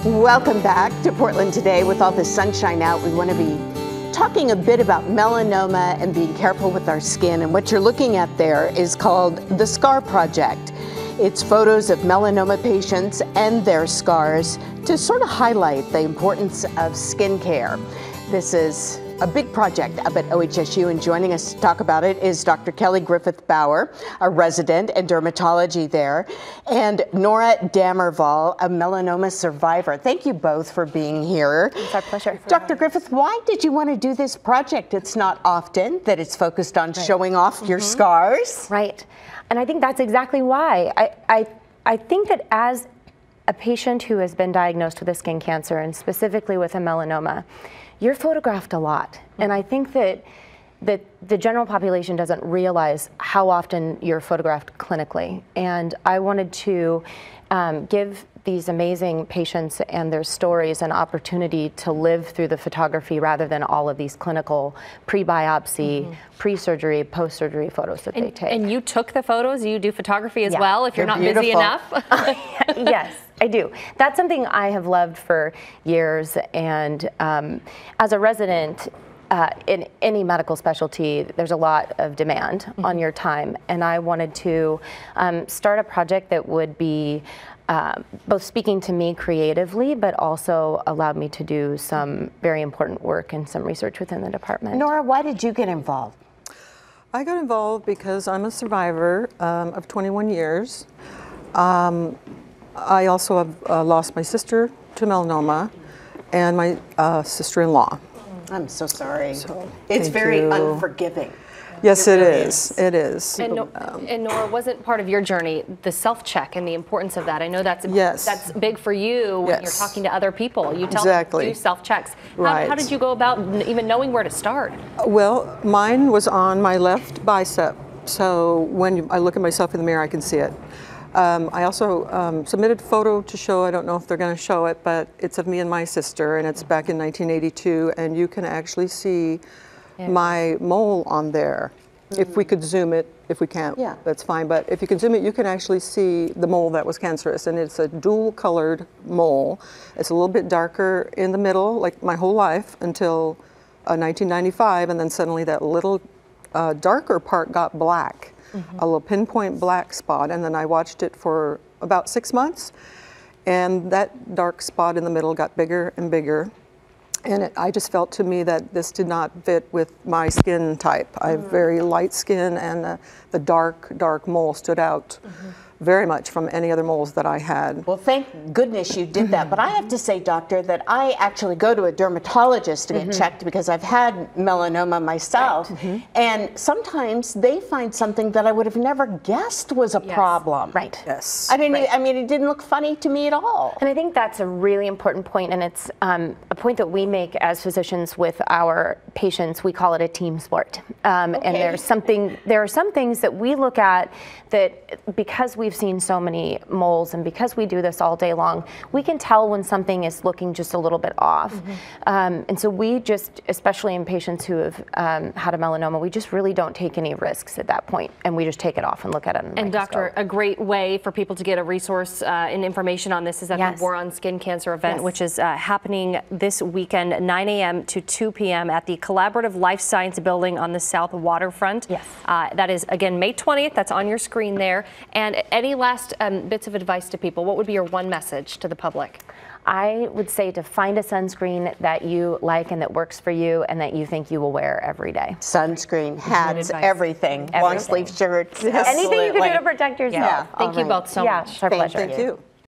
Welcome back to Portland Today. With all the sunshine out, we want to be talking a bit about melanoma and being careful with our skin. And what you're looking at there is called the SCAR Project. It's photos of melanoma patients and their scars to sort of highlight the importance of skin care. This is a big project up at OHSU, and joining us to talk about it is Dr. Kelly Griffith Bauer, a resident in dermatology there, and Nora Damerval, a melanoma survivor. Thank you both for being here. It's our pleasure. Dr. Griffith, why did you want to do this project? It's not often that it's focused on showing off your scars. Right. And I think that's exactly why. I think that as a patient who has been diagnosed with a skin cancer, and specifically with a melanoma, you're photographed a lot. And I think that the general population doesn't realize how often you're photographed clinically. And I wanted to give these amazing patients and their stories an opportunity to live through the photography rather than all of these clinical pre-biopsy, pre-surgery, post-surgery photos that they take. And you took the photos? You do photography as well if you're not busy enough? Yes, I do. That's something I have loved for years. And as a resident, in any medical specialty, there's a lot of demand on your time. And I wanted to start a project that would be both speaking to me creatively, but also allowed me to do some very important work and some research within the department. Nora, why did you get involved? I got involved because I'm a survivor of 21 years. I also have lost my sister to melanoma and my sister-in-law. I'm so sorry. It's very unforgiving. Yes, it is. It is. And Nora, wasn't part of your journey the self-check and the importance of that? I know that's that's big for you when you're talking to other people. You tell them to do self-checks. How did you go about even knowing where to start? Well, mine was on my left bicep, so when I look at myself in the mirror, I can see it. I also submitted a photo to show, I don't know if they're going to show it, but it's of me and my sister, and it's back in 1982, and you can actually see my mole on there. If we could zoom it, if we can't, that's fine, but if you can zoom it, you can actually see the mole that was cancerous, and it's a dual-colored mole. It's a little bit darker in the middle, like my whole life, until 1995, and then suddenly that little darker part got black. A little pinpoint black spot, and then I watched it for about 6 months, and that dark spot in the middle got bigger and bigger, and I just felt to me that this did not fit with my skin type. I have very light skin, and the dark mole stood out very much from any other moles that I had. Well, thank goodness you did that. But I have to say, doctor, that I actually go to a dermatologist to get checked because I've had melanoma myself. And sometimes they find something that I would have never guessed was a problem. Yes. I didn't. I mean, it didn't look funny to me at all. And I think that's a really important point, and it's a point that we make as physicians with our patients. We call it a team sport. And there are some things that we look at that, because we've seen so many moles and because we do this all day long, we can tell when something is looking just a little bit off. And so we just, especially in patients who have had a melanoma, we just really don't take any risks at that point, and we just take it off and look at it. And doctor, a great way for people to get a resource and information on this is at the War on Skin Cancer event, which is happening this weekend, 9 a.m. to 2 p.m. at the Collaborative Life Science Building on the South Waterfront. That is, again, May 20th. That's on your screen there. And any last bits of advice to people? What would be your one message to the public? I would say to find a sunscreen that you like and that works for you and that you think you will wear every day. Sunscreen, hats, everything. Long sleeve shirts. Anything you can do to protect yourself. Thank you both so much. It's our pleasure. Thank you.